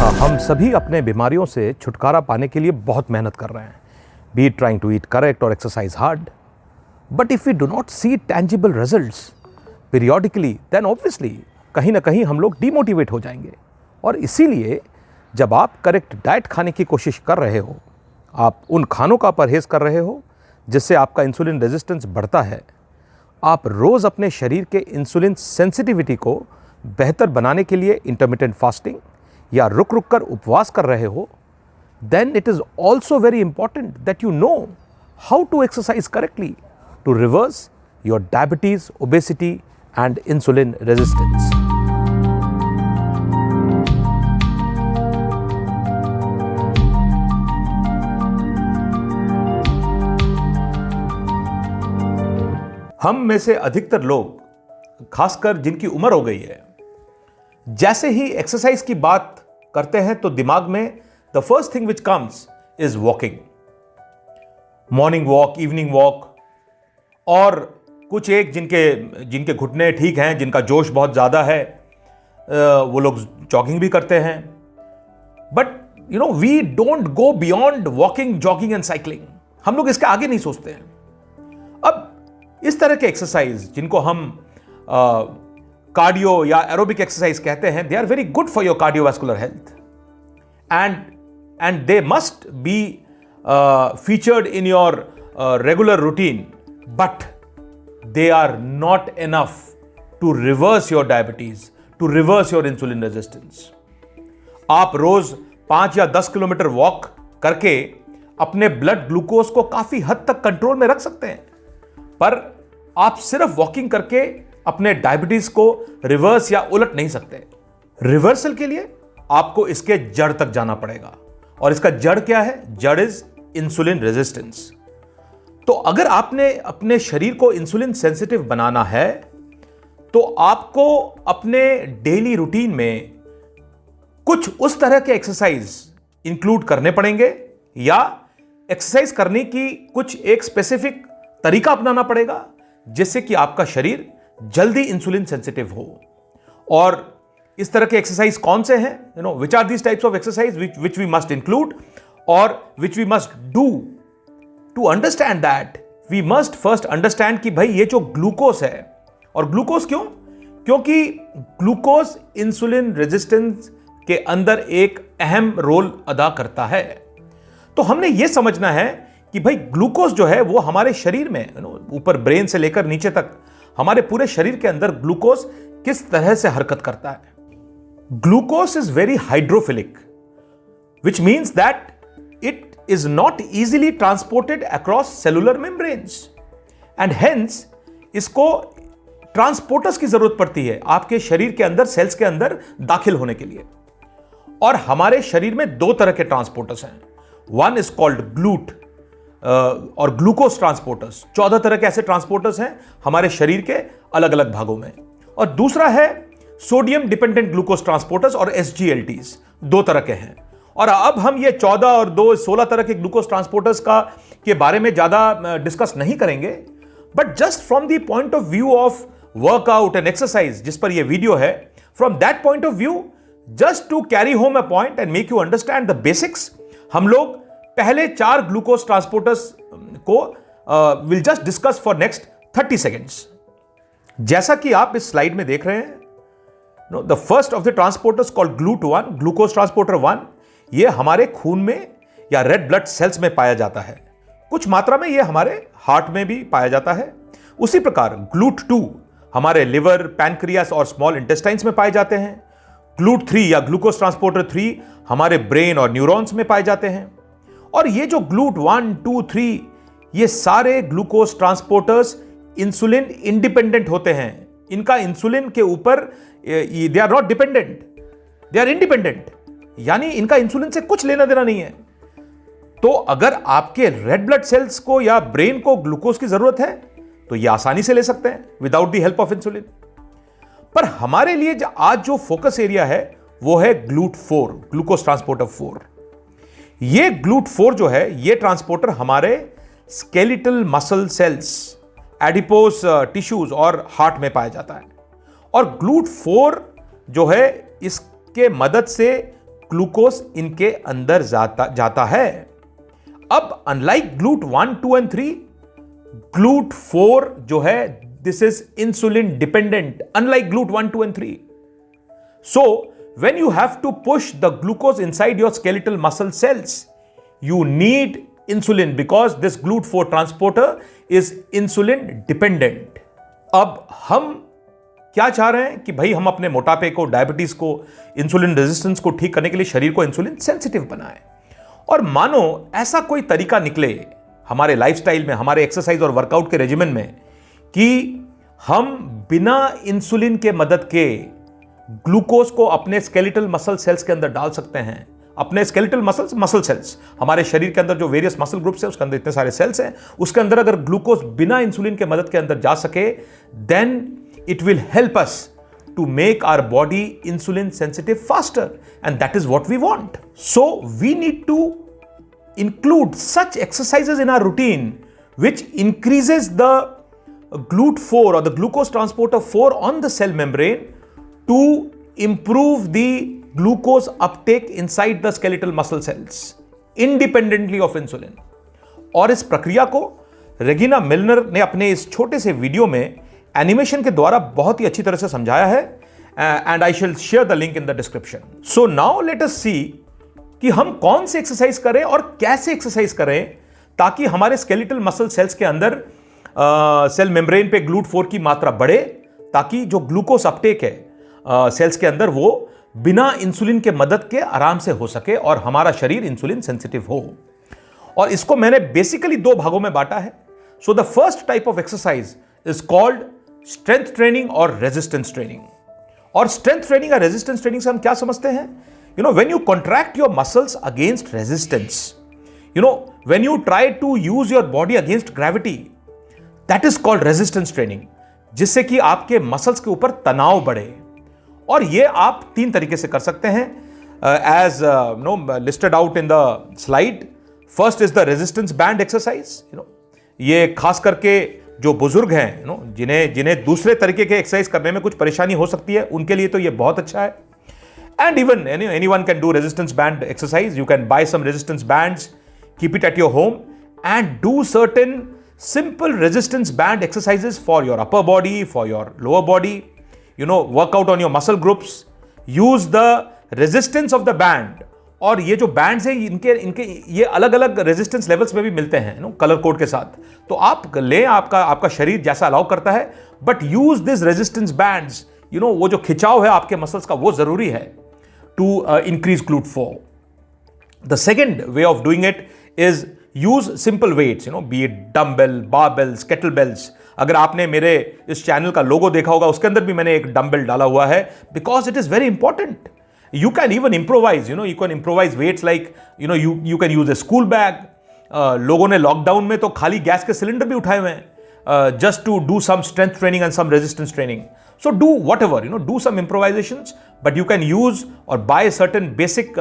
हम सभी अपने बीमारियों से छुटकारा पाने के लिए बहुत मेहनत कर रहे हैं, be it trying to eat correct और exercise hard. But if we do not see tangible results periodically, then obviously कहीं ना कहीं हम लोग डीमोटिवेट हो जाएंगे. और इसीलिए जब आप करेक्ट डाइट खाने की कोशिश कर रहे हो, आप उन खानों का परहेज कर रहे हो जिससे आपका इंसुलिन रेजिस्टेंस बढ़ता है, आप रोज़ अपने शरीर के इंसुलिन सेंसिटिविटी को बेहतर बनाने के लिए इंटरमिटेंट फास्टिंग या रुक रुक कर उपवास कर रहे हो, then it is also very important that you know how to exercise correctly to reverse your diabetes, obesity and insulin resistance. हम में से अधिकतर लोग, खासकर जिनकी उम्र हो गई है, जैसे ही एक्सरसाइज की बात करते हैं तो दिमाग में the first thing which comes is walking. Morning walk, evening walk, और कुछ एक जिनके घुटने ठीक हैं, जिनका जोश बहुत ज़्यादा है, वो लोग जॉगिंग भी करते हैं. But you know, we don't go beyond walking, jogging and cycling. हम लोग इसके आगे नहीं सोचते हैं. अब इस तरह के एक्सरसाइज जिनको हम कार्डियो या एरोबिक एक्सरसाइज कहते हैं, they are very good for your cardiovascular health and they must be featured in your regular routine, but they are not enough to reverse your diabetes, to reverse your insulin resistance. आप रोज 5 या 10 kilometre walk करके अपने blood glucose को काफी हद तक control में रख सकते हैं, पर आप सिर्फ वॉकिंग करके अपने डायबिटीज को रिवर्स या उलट नहीं सकते. रिवर्सल के लिए आपको इसके जड़ तक जाना पड़ेगा, और इसका जड़ क्या है? जड़ इज इंसुलिन रेजिस्टेंस. तो अगर आपने अपने शरीर को इंसुलिन सेंसिटिव बनाना है, तो आपको अपने डेली रूटीन में कुछ उस तरह के एक्सरसाइज इंक्लूड करने पड़ेंगे, या एक्सरसाइज करने की कुछ एक स्पेसिफिक तरीका अपनाना पड़ेगा जिससे कि आपका शरीर जल्दी इंसुलिन सेंसिटिव हो. और इस तरह के एक्सरसाइज कौन से हैं? You know, which are these types of exercise which we must include और which we must do. To understand that we must first understand कि भाई ये जो ग्लूकोज है, और ग्लूकोज क्यों? क्योंकि ग्लूकोज इंसुलिन रेजिस्टेंस के अंदर एक अहम रोल अदा करता है. तो हमने ये समझना है कि भाई ग्लूकोज जो है वो हमारे शरीर में, ऊपर ब्रेन से लेकर नीचे तक हमारे पूरे शरीर के अंदर ग्लूकोज किस तरह से हरकत करता है. Glucose is very hydrophilic, which means that it is not easily transported across cellular membranes, and hence इसको ट्रांसपोर्टर्स की जरूरत पड़ती है आपके शरीर के अंदर, सेल्स के अंदर दाखिल होने के लिए. और हमारे शरीर में दो तरह के ट्रांसपोर्टर्स हैं. वन इज कॉल्ड ग्लूट और ग्लूकोज ट्रांसपोर्टर्स. 14 तरह के ऐसे ट्रांसपोर्टर्स हैं हमारे शरीर के अलग अलग भागों में. और दूसरा है सोडियम डिपेंडेंट ग्लूकोज ट्रांसपोर्टर्स और SGLTs. 2 तरह के हैं. और अब हम ये 14 और 2 16 तरह के ग्लूकोज ट्रांसपोर्टर्स के बारे में ज्यादा डिस्कस नहीं करेंगे. But just from the point of view of workout and exercise, जिस पर ये वीडियो है, from that point of view, just to carry home a point and make you understand the basics, हम लोग पहले 4 ग्लूकोज ट्रांसपोर्टर्स को will just discuss for next 30 seconds. जैसा कि आप इस स्लाइड में देख रहे हैं, the first of the transporters called GLUT1, glucose transporter 1, ये हमारे खून में या रेड ब्लड सेल्स में पाया जाता है. कुछ मात्रा में ये हमारे हार्ट में भी पाया जाता है. उसी प्रकार GLUT2 हमारे लिवर, पैनक्रियास और स्मॉल इंटेस्टाइन्स में पाए जाते हैं. GLUT3 या ग्लूकोज ट्रांसपोर्टर 3 हमारे ब्रेन और न्यूरॉन्स में पाए जाते हैं. और ये जो GLUT1, 2, 3, ये सारे ग्लूकोज ट्रांसपोर्टर्स इंसुलिन इंडिपेंडेंट होते हैं. इनका इंसुलिन के ऊपर, they are not dependent, they are independent, यानी इनका इंसुलिन से कुछ लेना देना नहीं है. तो अगर आपके रेड ब्लड सेल्स को या ब्रेन को ग्लूकोज की जरूरत है तो ये आसानी से ले सकते हैं without the help of insulin. पर हमारे लिए आज जो फोकस एरिया है वो है GLUT4, ग्लूकोज ट्रांसपोर्टर 4. ये GLUT4 जो है, ये ट्रांसपोर्टर हमारे skeletal muscle cells, adipose tissues और हार्ट में पाया जाता है. और GLUT4 जो है, इसके मदद से ग्लूकोज इनके अंदर जाता है। अब अनलाइक ग्लूट 1, 2 एंड 3, ग्लूट 4 जो है, this is insulin dependent, unlike glut 1, 2 and 3। So, when you have to push the glucose inside your skeletal muscle cells, you need insulin because this GLUT4 transporter is insulin dependent. अब हम क्या चाह रहे हैं कि भाई हम अपने मोटापे को, डायबिटीज को, इंसुलिन रेजिस्टेंस को ठीक करने के लिए शरीर को इंसुलिन सेंसिटिव बनाएं। और मानो ऐसा कोई तरीका निकले हमारे लाइफस्टाइल में, हमारे एक्सरसाइज और वर्कआउट के रेजिमेंट में, कि हम बिना इंसुलिन के मदद के ग्लूकोज को अपने स्केलेटल मसल सेल्स के अंदर डाल सकते हैं। अपने स्केलेटल मसल सेल्स, हमारे शरीर के अंदर जो वेरियस मसल ग्रुप्स है उसके अंदर इतने सारे सेल्स हैं, उसके अंदर अगर ग्लूकोज बिना इंसुलिन के मदद के अंदर जा सके, then it will help us to make our body insulin sensitive faster, and that is what we want. So we need to include such exercises in our routine which increases the GLUT4 or the glucose transporter 4 on the cell membrane to improve the glucose uptake inside the skeletal muscle cells independently of insulin। और इस प्रक्रिया को Regina मिलनर ने अपने इस छोटे से video में एनिमेशन के द्वारा बहुत ही अच्छी तरह से समझाया है, and I shall share the link in the description. So now let us see कि हम कौन से एक्सरसाइज करें और कैसे एक्सरसाइज करें ताकि हमारे स्केलेटल मसल सेल्स के अंदर सेल मेम्ब्रेन पे GLUT4 की मात्रा बढ़े, ताकि जो ग्लूकोज अपटेक है सेल्स के अंदर वो बिना इंसुलिन के मदद के आराम से हो सके और हमारा शरीर इंसुलिन सेंसिटिव हो। और इसको मैंने बेसिकली 2 भागों में बांटा है। So the first type of exercise is called strength training और रेजिस्टेंस ट्रेनिंग। और स्ट्रेंथ ट्रेनिंग और रेजिस्टेंस ट्रेनिंग से हम क्या समझते हैं? When you contract your muscles against resistance, when you try to use your body against gravity, that is called resistance training, जिससे कि आपके मसल्स के ऊपर तनाव बढ़े। और ये आप 3 तरीके से कर सकते हैं, as listed out in the slide। First is the resistance band exercise। ये खास करके जो बुजुर्ग हैं, जिन्हें दूसरे तरीके के एक्सरसाइज करने में कुछ परेशानी हो सकती है, उनके लिए तो ये बहुत अच्छा है। And even anyone can do resistance band exercise. You can buy some resistance bands, keep it at your home, and do certain simple resistance band exercises for your upper body, for your lower body. Work out on your muscle groups. Use the resistance of the band. और ये जो bands हैं इनके ये अलग अलग resistance levels में भी मिलते हैं, कलर कोड के साथ। तो आप लें, आपका शरीर जैसा अलाउ करता है, but use this resistance bands. वो जो खिंचाव है आपके मसल्स का, वो जरूरी है to increase GLUT4. The second way of doing it is use simple weights, be it dumbbell, barbells, kettlebells. अगर आपने मेरे इस चैनल का लोगो देखा होगा, उसके अंदर भी मैंने एक डंबल डाला हुआ है, because it is very important. You can even improvise, you can improvise weights like, you can use a school bag. लोगों ने लॉकडाउन में तो खाली गैस के सिलेंडर भी उठाए हुए हैं, just to do some strength training and some resistance training. So do whatever, do some improvisations, but you can use or buy certain basic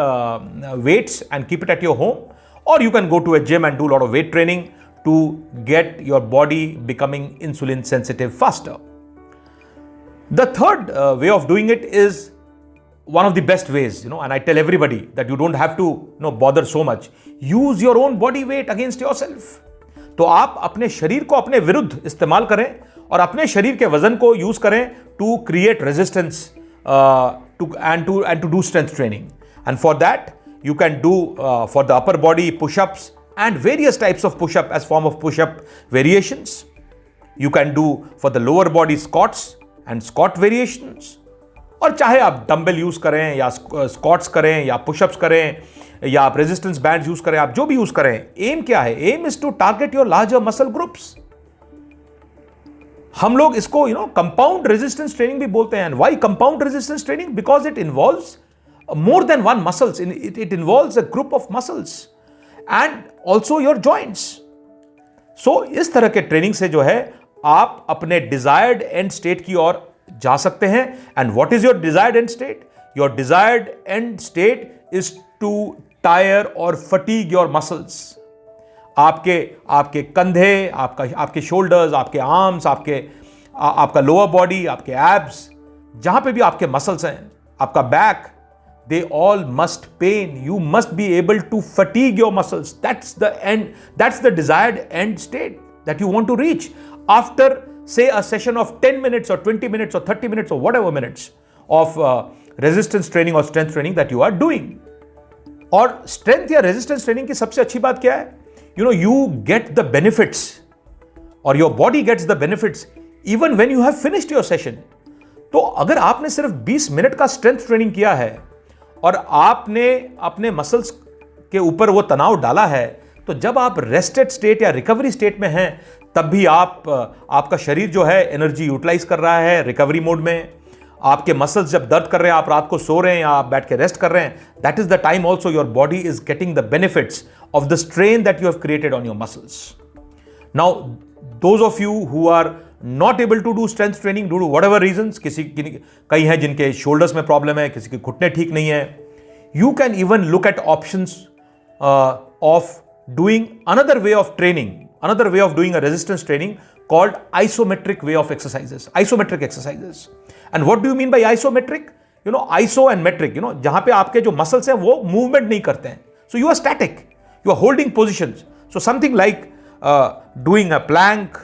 weights and keep it at your home, or you can go to a gym and do a lot of weight training to get your body becoming insulin sensitive faster. The third way of doing it is one of the best ways, and I tell everybody that you don't have to bother so much. Use your own body weight against yourself. तो आप अपने शरीर को अपने विरुद्ध इस्तेमाल करें और अपने शरीर के वजन को यूज करें to create resistance and to do strength training. And for that you can do for the upper body push-ups and various types of push-up as form of push-up variations. You can do for the lower body squats and squat variations. और चाहे आप dumbbell use करें या squats करें या pushups करें या आप रेजिस्टेंस बैंड यूज करें, आप जो भी यूज करें, एम क्या है? Aim is to target your larger muscle groups. हम लोग इसको कंपाउंड रेजिस्टेंस ट्रेनिंग भी बोलते हैं। Why compound resistance training? Because it involves more than one muscles, it involves a group of muscles and also your joints. So इस तरह के training से जो है आप अपने डिजायर्ड एंड स्टेट की ओर जा सकते हैं। And what is your desired end state? Your desired end state is to tire और फटीग योर मसल्स। आपके कंधे, आपके शोल्डर्स, आपके आर्म्स, आपका लोअर बॉडी, आपके एब्स, जहां पे भी आपके मसल्स हैं, आपका back, they all must pain. You must be able to fatigue your muscles. That's the end. That's the desired end state that you want to reach after, say, a session of 10 minutes or 20 minutes or 30 minutes or whatever minutes of resistance training or strength training that you are doing. और strength या resistance training की सबसे अच्छी बात क्या है? You get the benefits, or your body gets the benefits even when you have finished your session. तो अगर आपने सिर्फ 20 मिनट का स्ट्रेंथ ट्रेनिंग किया है और आपने अपने मसल्स के ऊपर वो तनाव डाला है, तो जब आप रेस्टेड स्टेट या रिकवरी स्टेट में हैं, तब भी आपका शरीर जो है एनर्जी यूटिलाइज कर रहा है रिकवरी मोड में. आपके मसल्स जब दर्द कर रहे हैं, आप रात को सो रहे हैं या आप बैठ के रेस्ट कर रहे हैं, that is the time also your body is getting the benefits of the strain that you have created on your muscles. Now those of you who are not able to do strength training due to whatever reasons, कई हैं जिनके shoulders में problem है, किसी के घुटने ठीक नहीं है, you can even look at options of doing another way of training, another way of doing a resistance training called isometric way of exercises, isometric exercises. And what do you mean by isometric? Iso and metric, जहां पे आपके जो muscles हैं वो movement नहीं करते हैं, so you are static, you are holding positions. So something like doing a plank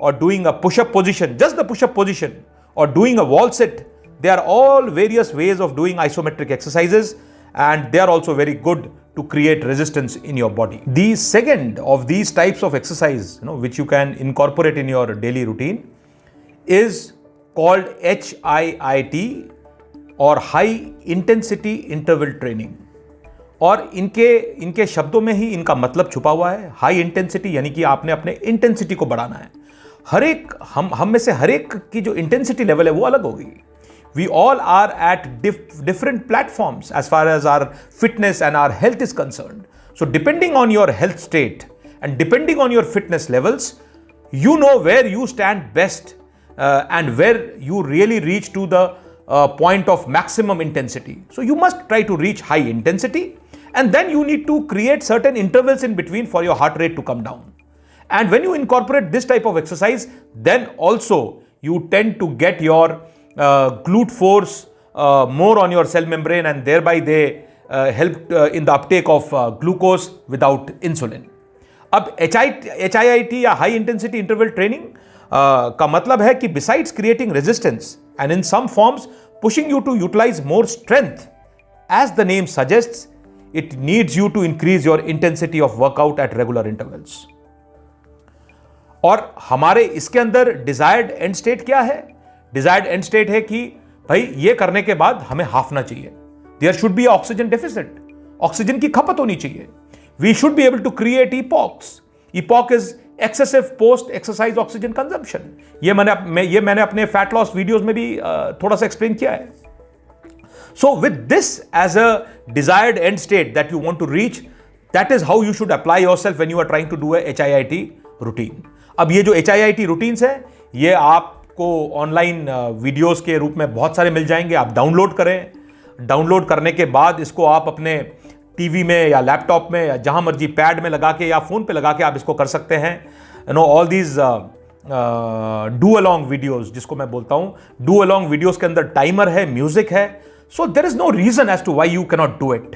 or doing a push-up position, just the push-up position, or doing a wall sit, they are all various ways of doing isometric exercises, and they are also very good to create resistance in your body. The second of these types of exercise, which you can incorporate in your daily routine, is called HIIT or high intensity interval training. और इनके शब्दों में ही इनका मतलब छुपा हुआ है. High intensity यानी कि आपने अपने इंटेंसिटी को बढ़ाना है. हर एक हम में से हर एक की जो इंटेंसिटी लेवल है वो अलग होगी. We all are at different platforms as far as our fitness and our health is concerned. So depending on your health state and depending on your fitness levels, you know where you stand best and where you really reach to the point of maximum intensity. So you must try to reach high intensity, and then you need to create certain intervals in between for your heart rate to come down. And when you incorporate this type of exercise, then also you tend to get your glute force more on your cell membrane, and thereby they help in the uptake of glucose without insulin. अब HIIT या high intensity interval training का मतलब है कि besides creating resistance and in some forms pushing you to utilize more strength, as the name suggests, it needs you to increase your intensity of workout at regular intervals. और हमारे इसके अंदर desired end state क्या है? Desired end state है कि भाई ये करने के बाद हमें हाफना चाहिए. There should be oxygen deficit, oxygen की खपत होनी चाहिए. We should be able to create EPOCs. EPOC is excessive post exercise oxygen consumption. ये मैंने अपने फैट लॉस वीडियोस में भी थोड़ा सा एक्सप्लेन किया है. So with this as a desired end state that you want to reach, that is how you should apply yourself when you are trying to do a HIIT routine. अब ये जो HIIT routines है, ये आपको online videos के रूप में बहुत सारे मिल जाएंगे. आप डाउनलोड करें. डाउनलोड करने के बाद इसको आप अपने टीवी में या लैपटॉप में या जहां मर्जी पैड में लगा के या फोन पे लगा के आप इसको कर सकते हैं. All these do along videos, जिसको मैं बोलता हूं डू अलोंग वीडियोस के अंदर टाइमर है, म्यूजिक है. So there is no reason as to why you cannot do it.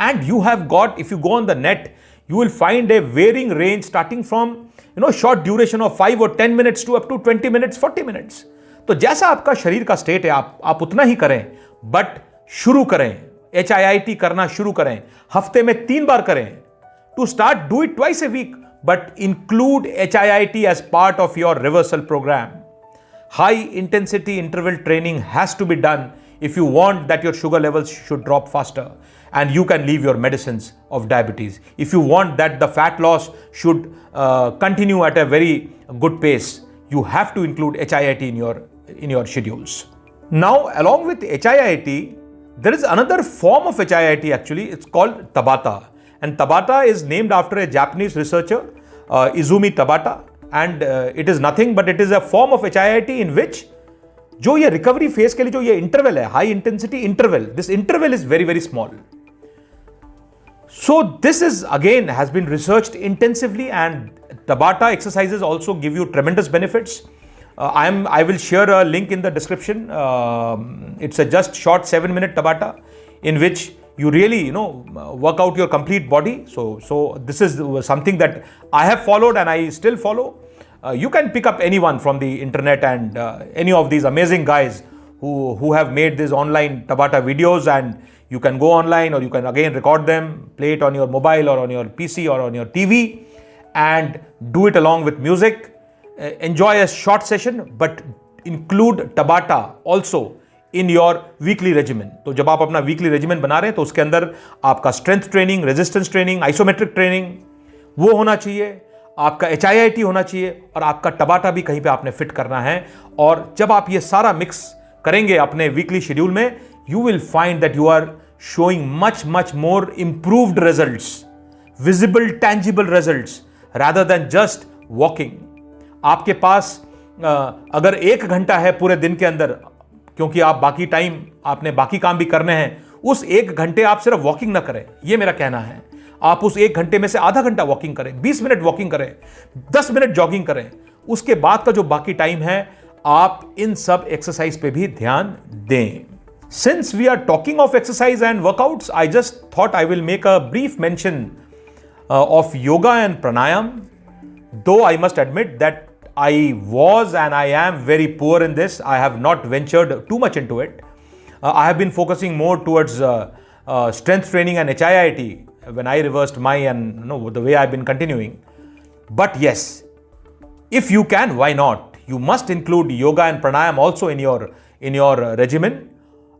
And you have got, if you go on the net, you will find a varying range starting from, short duration of 5 or 10 minutes to up to 20 minutes, 40 minutes. तो जैसा आपका शरीर का state है, आप उतना ही करें, but शुरू करें. HIIT करना शुरू करें. हफ्ते में 3 बार करें. To start, do it twice a week, but include HIIT as part of your reversal program. High intensity interval training has to be done if you want that your sugar levels should drop faster and you can leave your medicines of diabetes. If you want that the fat loss should continue at a very good pace, you have to include HIIT in your schedules. Now, along with HIIT, there is another form of HIIT actually. It's called Tabata. And Tabata is named after a Japanese researcher, Izumi Tabata. And it is nothing but it is a form of HIIT in which जो ये recovery phase के लिए जो ये interval है, high intensity interval, this interval is very very small. So this is again has been researched intensively and Tabata exercises also give you tremendous benefits. I will share a link in the description. It's a just short 7-minute Tabata in which you really work out your complete body. So this is something that I have followed and I still follow. You can pick up anyone from the internet and any of these amazing guys who have made these online Tabata videos, and you can go online or you can again record them, play it on your mobile or on your PC or on your TV, and do it along with music. Enjoy a short session, but include Tabata also in your weekly regimen. तो जब आप अपना weekly regiment बना रहे हैं तो उसके अंदर आपका strength training, resistance training, isometric training वो होना चाहिए, आपका HIIT होना चाहिए, और आपका टबाटा भी कहीं पे आपने फिट करना है. और जब आप ये सारा मिक्स करेंगे अपने वीकली शेड्यूल में, you will find that you are showing much more improved results, visible tangible results, rather than just walking. आपके पास अगर 1 घंटा है पूरे दिन के अंदर, क्योंकि आप बाकी टाइम आपने बाकी काम भी करने हैं, उस 1 घंटे आप सिर्फ वॉकिंग ना करें, ये मेरा कहना है. आप उस 1 घंटे में से आधा घंटा वॉकिंग करें, 20 मिनट वॉकिंग करें, 10 मिनट जॉगिंग करें. उसके बाद का जो बाकी टाइम है आप इन सब एक्सरसाइज पे भी ध्यान दें. Since we are talking of exercise and workouts, I just thought I will make a brief mention of yoga and pranayam, though I must admit that I was and I am very poor in this. I have not ventured too much into it. I have been focusing more towards strength training and HIIT when I reversed my and the way I've been continuing. But yes, if you can, why not? You must include yoga and pranayam also in your regimen,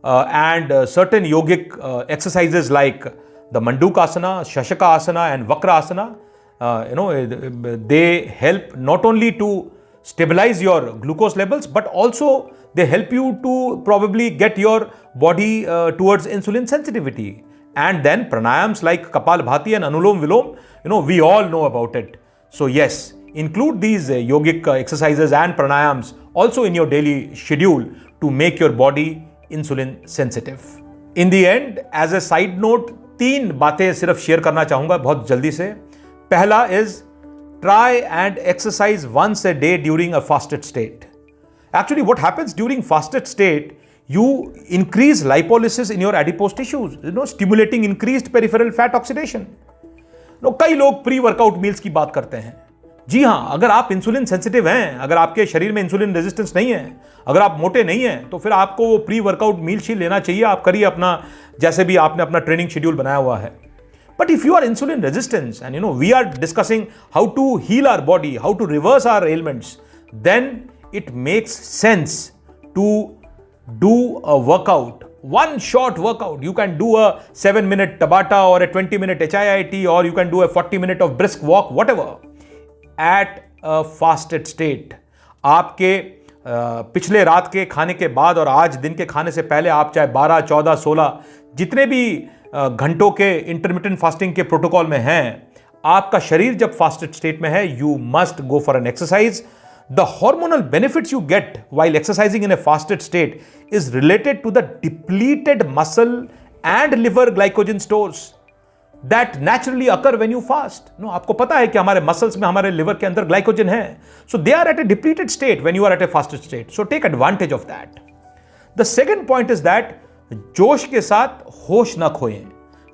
and certain yogic exercises like the Mandukasana, Shashaka and Vakrasana. They help not only to stabilize your glucose levels, but also they help you to probably get your body towards insulin sensitivity. And then pranayams like Kapalbhati and Anulom Vilom, we all know about it. So yes, include these yogic exercises and pranayams also in your daily schedule to make your body insulin sensitive. In the end, as a side note, 3 बातें सिर्फ share करना चाहूंगा बहुत जल्दी से. पहला is try and exercise once a day during a fasted state. Actually, what happens during fasted state, you increase lipolysis in your adipose tissues, stimulating increased peripheral fat oxidation. कई लोग प्री वर्कआउट मील्स की बात करते हैं. जी हाँ, अगर आप insulin sensitive हैं, अगर आपके शरीर में इंसुलिन रेजिस्टेंस नहीं है, अगर आप मोटे नहीं हैं, तो फिर आपको वो प्री वर्कआउट मील शील लेना चाहिए. आप करिए अपना जैसे भी आपने अपना ट्रेनिंग शेड्यूल बनाया हुआ है. But if you are insulin resistant and we are discussing how to heal our body, how to reverse our ailments, then it makes sense to do a workout, one short workout. You can do a 7-minute Tabata or a 20-minute HIIT, or you can do a 40-minute of brisk walk, whatever, at a fasted state. आपके पिछले रात के खाने के बाद और आज दिन के खाने से पहले आप चाहे 12, 14, 16 जितने भी घंटों के इंटरमिटेंट फास्टिंग के प्रोटोकॉल में हैं, आपका शरीर जब फास्टेड स्टेट में है, you must go for an exercise. The hormonal benefits you get while exercising in a fasted state is related to the depleted muscle and liver glycogen stores that naturally occur when you fast. आपको पता है कि हमारे muscles में, हमारे liver के अंदर glycogen है. So they are at a depleted state when you are at a fasted state. So take advantage of that. The second point is that जोश के साथ होश ना खोएं.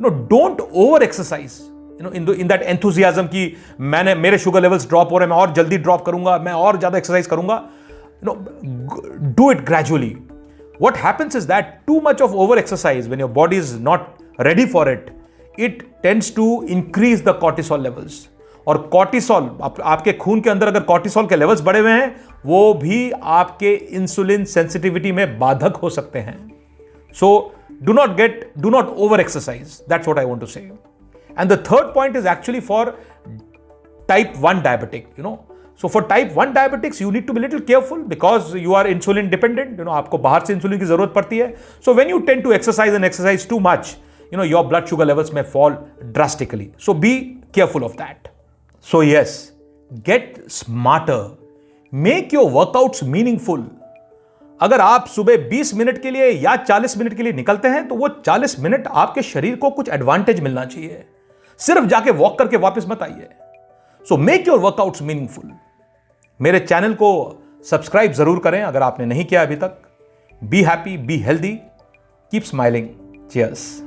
Don't over exercise in that enthusiasm की मेरे sugar levels drop हो रहे हैं, मैं और जल्दी ड्रॉप करूंगा, मैं और ज्यादा एक्सरसाइज करूंगा. Do it gradually. What happens is that too much of over exercise when your body is not ready for it, it tends to increase the cortisol levels. और कॉर्टिसोल, आपके खून के अंदर अगर कॉर्टिसोल के लेवल्स बढ़े हुए हैं, वो भी आपके इंसुलिन सेंसिटिविटी में बाधक हो सकते हैं. So do not over exercise. That's what I want to say. And the third point is actually for type 1 diabetic, So for type 1 diabetics, you need to be little careful because you are insulin dependent. आपको बाहर से insulin की जरूरत पड़ती है. So when you tend to exercise too much, your blood sugar levels may fall drastically. So be careful of that. So yes, get smarter. Make your workouts meaningful. अगर आप सुबह 20 मिनट के लिए या 40 मिनट के लिए निकलते हैं, तो वो 40 मिनट आपके शरीर को कुछ एडवांटेज मिलना चाहिए. सिर्फ जाके वॉक करके वापस मत आइए. So make your workouts meaningful. मेरे चैनल को सब्सक्राइब जरूर करें अगर आपने नहीं किया अभी तक. Be happy, be healthy, keep smiling. Cheers.